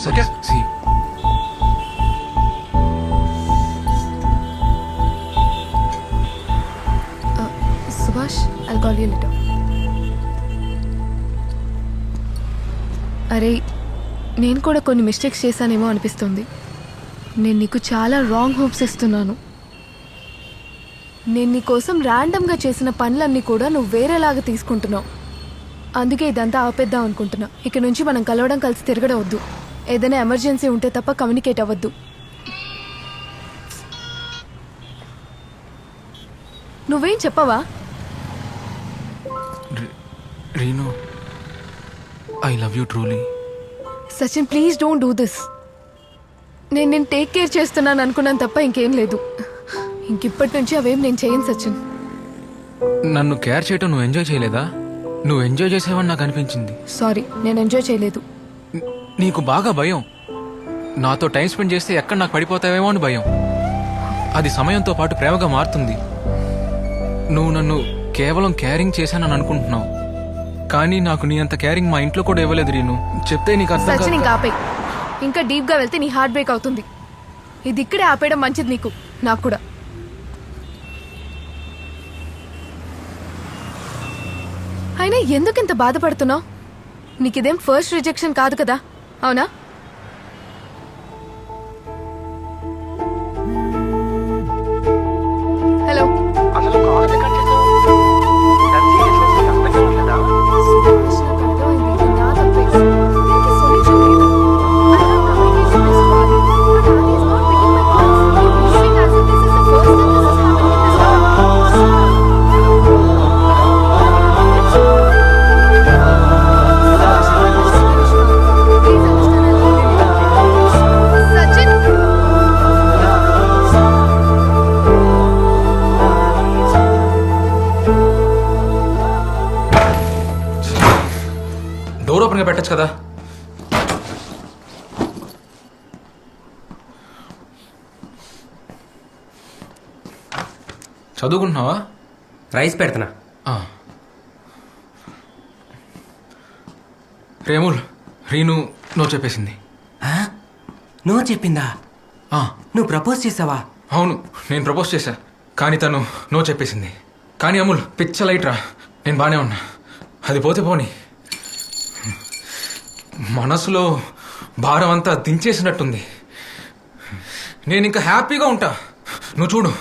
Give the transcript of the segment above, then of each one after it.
సరే సి Subhash I'll call you later. అరే నేను కూడా కొన్ని మిస్టేక్స్ చేశానేమో అనిపిస్తుంది. నేను నీకు చాలా రాంగ్ హోప్స్ ఇస్తున్నాను. నేను నీ కోసం ర్యాండమ్గా చేసిన పనులన్నీ కూడా నువ్వు వేరేలాగా తీసుకుంటున్నావు. అందుకే ఇదంతా ఆపేద్దాం అనుకుంటున్నా. ఇక నుంచి మనం కలవడం, కలిసి తిరగడం వద్దు. ఏదైనా ఎమర్జెన్సీ ఉంటే తప్ప కమ్యూనికేట్ అవ్వద్దు. నువ్వేం చెప్పవా? Reenu, I love you truly. Sachin please don't do this. నేను టేక్ కేర్ చేస్తున్నాను అనుకున్నాను తప్ప ఇంకేం లేదు. ఇంకిప్పటి నుంచి అవేం నేను చేయను సచిన్. నన్ను కేర్ చేయటం నువ్వు ఎంజాయ్ చేయలేదా? నువ్వు ఎంజాయ్ చేసేవని నాకు అనిపించింది. సారీ, నేను ఎంజాయ్ చేయలేదు. నీకు బాగా భయం. నాతో టైం స్పెండ్ చేస్తే ఎక్కడ నాకు పడిపోతావేమో అని భయం. అది సమయంతో పాటు ప్రేమగా మారుతుంది. నువ్వు నన్ను కేవలం కేరింగ్ చేశానని అనుకుంటున్నావు, కానీ నాకు నీ అంత కేరింగ్ మా ఇంట్లో కూడా ఇవ్వలేదు రీను. చెప్తే నీకు అర్థం సచిన్ కాదు. ఇంకా ఆపే. ఇంకా డీప్ గా వెళ్తే నీ హార్ట్ బ్రేక్ అవుతుంది. ఇది ఇక్కడే ఆపేయడం మంచిది నీకు, నాకు కూడా. అయినా ఎందుకు ఇంత బాధపడుతున్నావు? నీకు ఇదేం ఫస్ట్ రిజెక్షన్ కాదు కదా, అవునా? హలో, అసలు కాల్ ఎందుకు కట్ చేసావు? దాని సీరియస్నెస్ నీకు అర్థం కావట్లేదా? సుభాష్, నాకు అర్థమైంది. ఇది నా తప్పే. దీనికి solution లేదు. I have communicated this to Adi, but Adi is not picking my calls. He's behaving as if this is the first time this has happened in his house. Please understand, I'll call you later. Sachin! Door open గా పెట్టచ్చు కదా. చదువుకుంటున్నావా? Rice పెడుతున్నా. ఆ. రేముల్, రీను నువ్వు చెప్పేసింది. నువ్వు చెప్పిందా? ఆ, నువ్వు ప్రపోజ్ చేసావా? అవును, నేను ప్రపోజ్ చేశా, కానీ తను నో చెప్పేసింది. కానీ అమూల్ పిచ్చ లైట్ రా, నేను బానే ఉన్నా. అది పోతే పోని, మనసులో భారం అంతా దించేసినట్టుంది. నేను ఇంకా హ్యాపీగా ఉంటా. నువ్వు చూడు.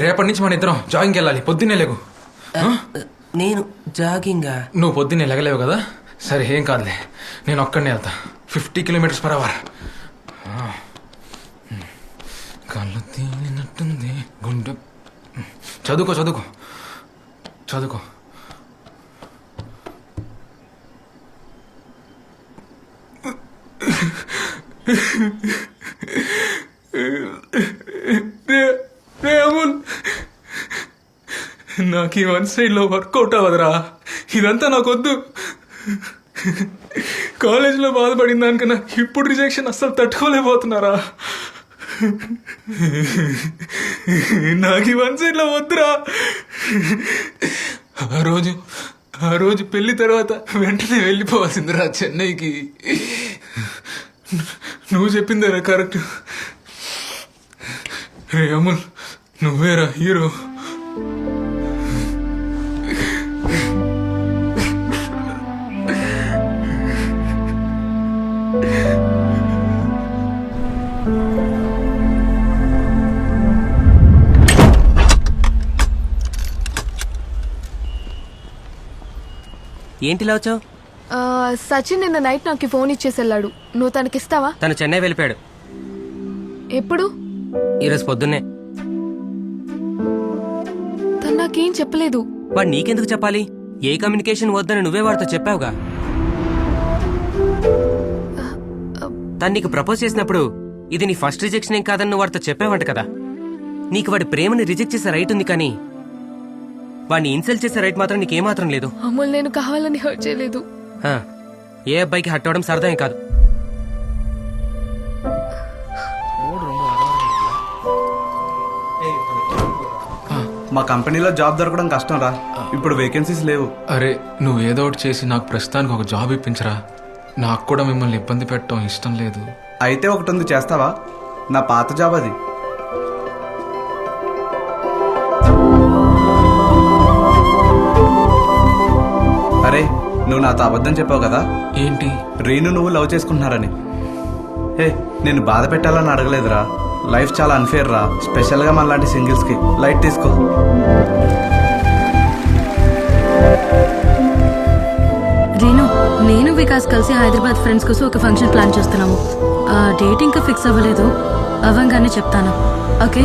రేపటి నుంచి మన ఇద్దరం జాగింగ్కి వెళ్ళాలి. పొద్దున్నే లేగు. నేను జాగింగా? నువ్వు పొద్దున్నే లెగలేవు కదా. సరే ఏం కాదులే, నేను ఒక్కడనే వెళ్తా. 50 km/h. కళ్ళు తేలినట్టుంది గుండె. చదువుకో చదువుకో చదువుకో. అమూల్, నాకు ఈ వన్ సైడ్లో వర్కౌట్ అవ్వదురా. ఇదంతా నాకొద్దు. కాలేజీలో బాధపడిన దానికన్నా ఇప్పుడు రిజెక్షన్ అస్సలు తట్టుకోలేకపోతున్నారా. నాకు ఈ వన్ సైడ్లో వద్దురా. ఆ రోజు పెళ్లి తర్వాత వెంటనే వెళ్ళిపోవాల్సిందిరా చెన్నైకి. నువ్వు చెప్పిందేరా కరెక్ట్. రే అమూల్, నువ్వేరా హీరో. ఏంటిలా వచ్చావు? సచిన్ నిన్న నైట్ నాకు ఫోన్ ఇచ్చేసి వెళ్ళాడు. నువ్వు తనకిస్తావా? తను చెన్నై వెళ్ళిపోయాడు. ఎప్పుడు? ఈరోజు పొద్దున్నే. తను నాకేం చెప్పలేదు. వాడు నీకెందుకు చెప్పాలి? ఏ కమ్యూనికేషన్ వద్దని నువ్వే వాడితో చెప్పావుగా. తను నీకు ప్రపోజ్ చేసినప్పుడు ఇది నీ ఫస్ట్ రిజెక్షన్ ఏం కాదని నువ్వు వాడితో చెప్పావంట కదా. నీకు వాడి ప్రేమని రిజెక్ట్ చేసే రైట్ ఉంది, కానీ వాడిని ఇన్సల్ట్ చేసే రైట్ మాత్రం నీకేమాత్రం లేదు. అమూల్, నేను కావాలని హర్ట్ చేయలేదు. ఏ అబ్బాయికి హర్ట్ అవడం సరదా ఏం కాదు. మా కంపెనీలో జాబ్ దొరకడం కష్టం రా. ఇప్పుడు వేకెన్సీస్ లేవు. అరే నువ్వు ఏదో ఒకటి చేసి నాకు ప్రస్తుతానికి ఒక జాబ్ ఇప్పించరా. నాకు కూడా మిమ్మల్ని ఇబ్బంది పెట్టడం ఇష్టం లేదు. అయితే ఒకటి ఉంది, చేస్తావా? నా పాత జాబ్ అది. అరే నువ్వు నాతో అబద్ధం చెప్పావు కదా, ఏంటి? రీను నువ్వు లవ్ చేసుకుంటున్నారని. ఏ నేను బాధ పెట్టాలని అడగలేదురా. లైఫ్ చాలా అన్ఫేర్ రా, స్పెషల్గా మనలాంటి సింగిల్స్కి. లైట్ తీసుకో. రీను, నేను వికాస్ కలిసి హైదరాబాద్ ఫ్రెండ్స్ కోసం ఒక ఫంక్షన్ ప్లాన్ చేస్తున్నాము. డేట్ ఇంకా ఫిక్స్ అవ్వలేదు, అవ్వంగానే చెప్తాను. ఓకే?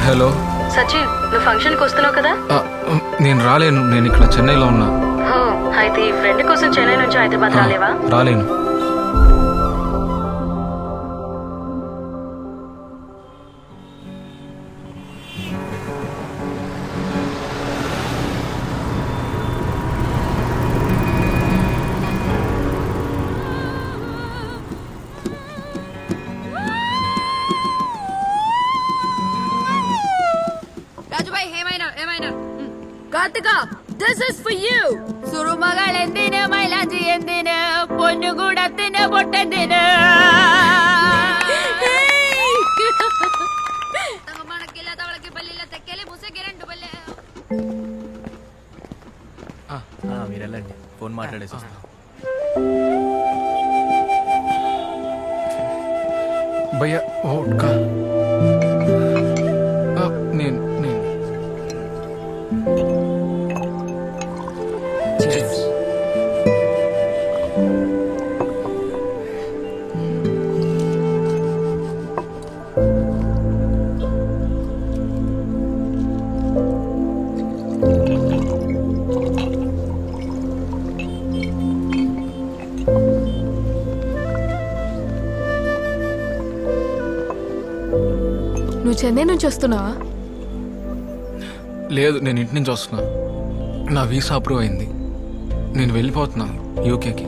హలో సచిన్, నువ్వు ఫంక్షన్కి వస్తున్నావు కదా? నేను రాలేను, నేను ఇక్కడ చెన్నైలో ఉన్నా. అయితే ఈ ఫ్రెండ్ కోసం చెన్నై నుంచి హైదరాబాద్ రాలేవా? రాలేను. രാജുഭായ് ഏമായിന Karthika this is for you സുറുമകൾ എന്തിന് മൈലാഞ്ചി എന്തിന് പൊന്നുകൂടത്തിന് പൊട്ടെന്തിന് മണക്കില്ല തവളക്ക് പല്ലില്ല തെക്കല് മുസക്ക് രണ്ട് പല്ല് మీరు వెళ్ళండి, ఫోన్ మాట్లాడేసి వస్తాం. భయ్యా ఓట్కా. నేను Cheers. నువ్వు చెన్నై నుంచి వస్తున్నావా? లేదు, నేను ఇంటి నుంచి వస్తున్నా. నా వీసా అప్రూవ్ అయింది. నేను వెళ్ళిపోతున్నా యూకేకి.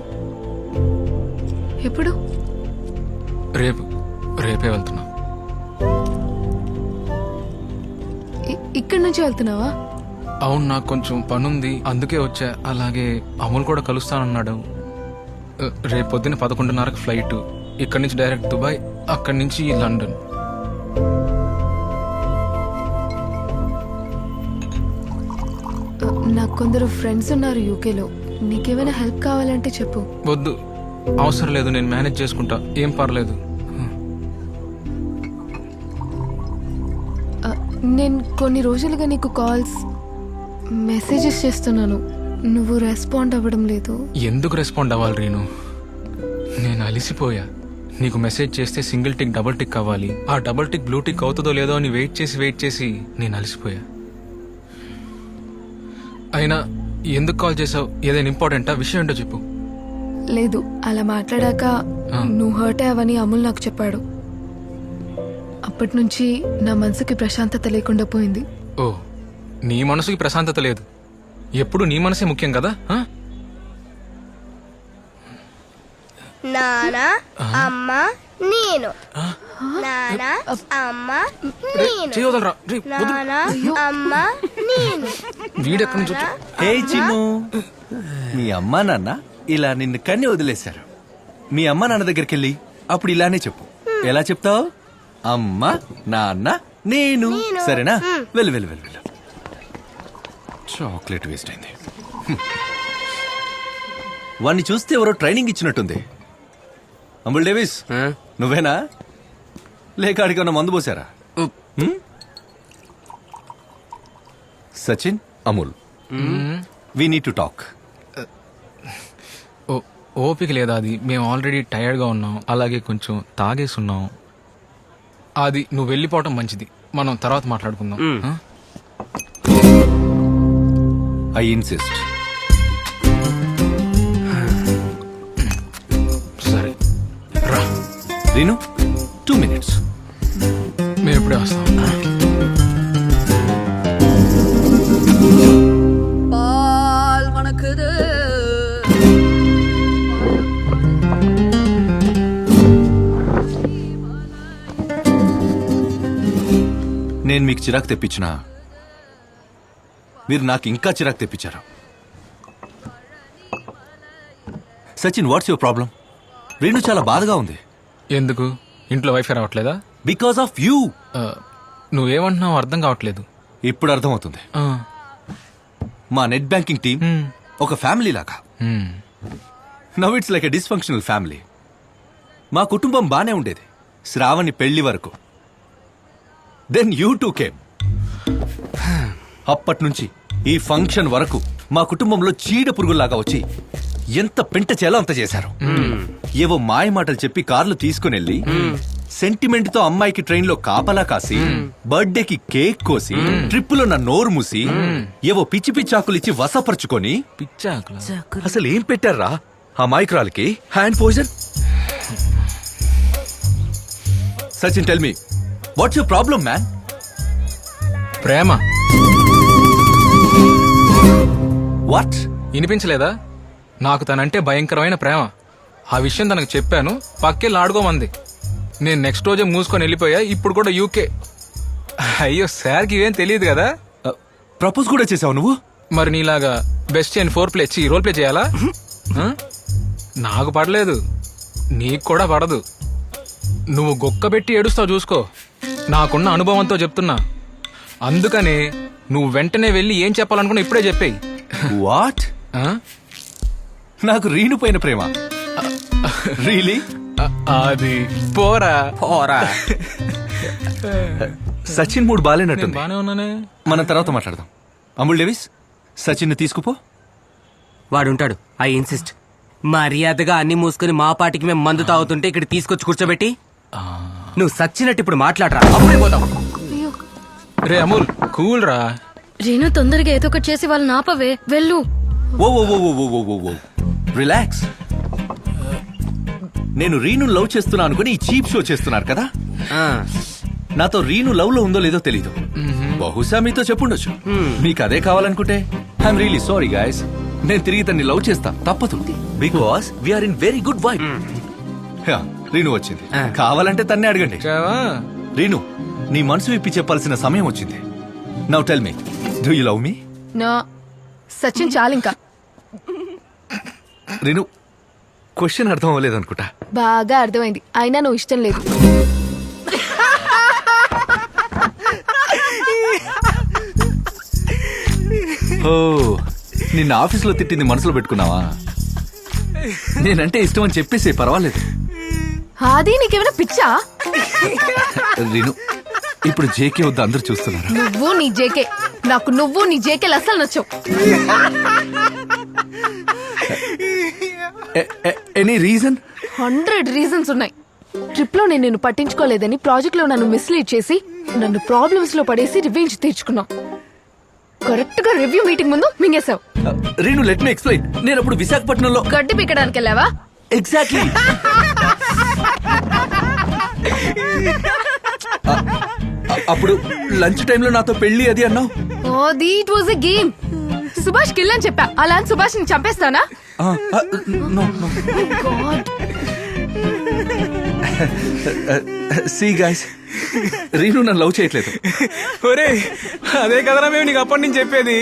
ఎప్పుడు? రేపే వెళ్తున్నా. ఇక్కడి నుంచి వెళ్తున్నావా? అవును, నాకు కొంచెం పనుంది, అందుకే వచ్చా. అలాగే అమూల్ కూడా కలుస్తానన్నాడు. రేపు పొద్దున్న 11:30కి ఫ్లైట్. ఇక్కడి నుంచి డైరెక్ట్ దుబాయ్, అక్కడి నుంచి లండన్. నాకు కొందరు ఫ్రెండ్స్ ఉన్నారు యూకేలో. నీకేమైనా హెల్ప్ కావాలంటే చెప్పు. వద్దు, అవసరం లేదు, నేను మేనేజ్ చేసుకుంటా, ఏం పర్లేదు. నేను కొన్ని రోజులుగా నీకు కాల్స్ మెసేజెస్ చేస్తున్నాను, నువ్వు రెస్పాండ్ అవ్వడం లేదు. ఎందుకు రెస్పాండ్ అవ్వాలి రీను? నేను అలిసిపోయా. నీకు మెసేజ్ చేస్తే సింగిల్ టిక్ డబుల్ టిక్ అవ్వాలి, ఆ డబుల్ టిక్ బ్లూ టిక్ అవుతుందో లేదో అని వెయిట్ చేసి నేను అలిసిపోయా. అయినా ఎందుకు కాల్ చేసావు? ఏదైనా ఇంపార్టెంటా? విషయం ఏంటో చెప్పు. లేదు, అలా మాట్లాడాక నువ్వు హర్ట్ అయ్యావని అమూల్ నాకు చెప్పాడు. అప్పటి నుంచి నా మనసుకి ప్రశాంతత లేకుండా పోయింది. ఓ, నీ మనసుకి ప్రశాంతత లేదు. ఎప్పుడు నీ మనసే ముఖ్యం కదా? నానా అమ్మ నేను, నానా అమ్మ నేను, చేయవదలరా. నానా అమ్మ నేను. వీడెక్కడి నుంచి వచ్చా? హే చిన్ను, మీ అమ్మా నాన్న ఇలా నిన్ను కన్ని వదిలేశారు. మీ అమ్మ నాన్న దగ్గరికి వెళ్ళి అప్పుడు ఇలానే చెప్పు. ఎలా చెప్తావు? అమ్మ నాన్న నేను. సరేనా? వెళ్ళు వెళ్ళు వెళ్ళు వెళ్ళు. చాక్లెట్ వేస్ట్ అయింది. వాణ్ణి చూస్తే ఎవరో ట్రైనింగ్ ఇచ్చినట్టుంది. అంబుల్ డేవిస్, నువ్వేనా? లేక అడిగన్నా మందు పోసారా? Sachin, Amul, we need to talk. ఓపిక లేదా? అది మేము ఆల్రెడీ టైర్డ్గా ఉన్నాం, అలాగే కొంచెం తాగేసి ఉన్నాం. అది నువ్వు వెళ్ళిపోవటం మంచిది, మనం తర్వాత మాట్లాడుకుందాం. ఆ? I insist. సరే రా, రీను 2 minutes. మేము ఎప్పుడే వస్తాం. నేను మీకు చిరాకు తెప్పించినా మీరు నాకు ఇంకా చిరాకు తెప్పించారు. Sachin, what's your problem? Reenu చాలా బాధగా ఉంది. ఎందుకు? ఇంట్లో వైఫై రావట్లేదా? Because of you. నువ్వేమంటున్నావు అర్థం కావట్లేదు. ఇప్పుడు అర్థమవుతుంది. మా నెట్ బ్యాంకింగ్ టీం ఒక ఫ్యామిలీ లాగా. Now it's like a dysfunctional family. మా కుటుంబం బానే ఉండేది శ్రావణి పెళ్లి వరకు. Then you two came. అప్పటి నుంచి ఈ ఫంక్షన్ వరకు మా కుటుంబంలో చీడ పురుగుల్లాగా వచ్చి ఎంత పెంట చేయాలో అంత చేశారు. ఏవో మాయ మాటలు చెప్పి కార్లు తీసుకుని వెళ్ళి సెంటిమెంట్ తో అమ్మాయికి ట్రైన్ లో కాపలా కాసి, బర్త్డేకి కేక్ కోసి, ట్రిప్పులో నా నోరు మూసి, ఏవో పిచ్చి పిచ్చాకులు ఇచ్చి వసపరుచుకొని, పిచ్చాకులా? అసలు ఏం పెట్టారా ఆ మాయిక్రాలకి? Hand poison. Sachin, tell me what's your problem man? ప్రేమ. వాట్? వినిపించలేదా? నాకు తనంటే భయంకరమైన ప్రేమ. ఆ విషయం తనకు చెప్పాను, పక్కెళ్ళి ఆడుకోమంది. నేను నెక్స్ట్ రోజే మూసుకొని వెళ్ళిపోయా. ఇప్పుడు కూడా యూకే. అయ్యో సార్కి ఇవేం తెలియదు కదా. ప్రపోజ్ కూడా చేసావు నువ్వు? మరి నీలాగా best and 4 play role play చేయాలా? నాకు పడలేదు, నీకు కూడా పడదు. నువ్వు గొక్కబెట్టి ఏడుస్తావు చూసుకో. నాకున్న అనుభవంతో చెప్తున్నా. అందుకనే నువ్వు వెంటనే వెళ్ళి ఏం చెప్పాలనుకున్నా ఇప్పుడే చెప్పేయి. వాట్? నాకు రీను పైన ప్రేమ? రియలీ? అది పోరా పోరా. సచిన్ మూడు బాలేనట్టుంది. బానే ఉన్నానే. మనం తర్వాత మాట్లాడదాం. అమూల్ డేవిస్, సచిన్ తీసుకుపో. వాడుంటాడు. I insist. మర్యాదగా అన్ని మూసుకుని మా పాటికి మేము మందు తాగుతుంటే ఇక్కడ తీసుకొచ్చి కూర్చోబెట్టి నువ్వు సచ్చినట్టు ఇప్పుడు మాట్లాడరా, అప్పుడే పోతావు. రే అమూల్, కూల్ రా. రీను, తొందరగా ఏదో ఒకటి చేసి వాళ్ళని ఆపవే. వెళ్ళు. ఓ ఓ ఓ ఓ ఓ ఓ ఓ రిలాక్స్. నేను రీను లవ్ చేస్తున్నా అనుకుని ఈ చీప్ షో చేస్తున్నారు కదా. నాతో రీను లవ్ లో ఉందో లేదో తెలీదు. బహుశా మీతో చెప్పుండొచ్చు. మీకు అదే కావాలనుకుంటే ఐఎమ్ రియలీ సారీ గైస్. నేను తిరిగి తన్ని లవ్ చేస్తా, తప్పదు. Because we are in very good vibe. Reenu వచ్చింది, కావాలంటే తన్నే అడగండి. రీను, నీ మనసు విప్పి చెప్పాల్సిన సమయం వచ్చింది. Now tell me, do you love me? No Sachin, చాలింకా. రీను, క్వశ్చన్ అర్థం అవ్వలేదు అనుకుంటా. బాగా అర్థమైంది, అయినా నువ్వు ఇష్టం లేదు. ఓ, నిన్న ఆఫీసులో తిట్టింది మనసులో పెట్టుకున్నావా? నేనంటే ఇష్టం అని చెప్పేసి పర్వాలేదు. అది నీకేమైనా పిచ్చా? రీను, ఇప్పుడు జేకే వద్ద అందరు చూస్తున్నారు. నువ్వు నీ జేకే, నాకు నువ్వు నీ జేకేలు అసలు నచ్చవు. Any reason? 100 రీజన్స్ ఉన్నాయి. ట్రిప్ లో నేను నిన్ను పట్టించుకోలేదని ప్రాజెక్ట్ లో నన్ను మిస్లీడ్ చేసి నన్ను ప్రాబ్లమ్స్ లో పడేసి రివెంజ్ తీర్చుకున్నావు. కరెక్ట్ గా రివ్యూ మీటింగ్ ముందు మింగేశావు. Reenu, let me explain. నేను అప్పుడు విశాఖపట్నంలో గడ్డి పీకడానికి వెళ్ళావా? ఎగ్జాక్ట్లీ. అప్పుడు లంచ్ టైంలో నాతో పెళ్లి అది అన్నావు. అది it was a game. Subhash kill అని చెప్పా. అలా అని సుభాష్ ని చంపేస్తానా? సీ గైస్, రీను నన్ను లవ్ చేయట్లేదు. ఒరే, అదే కదరా మేము నీకు అప్పటి నుంచి చెప్పేది.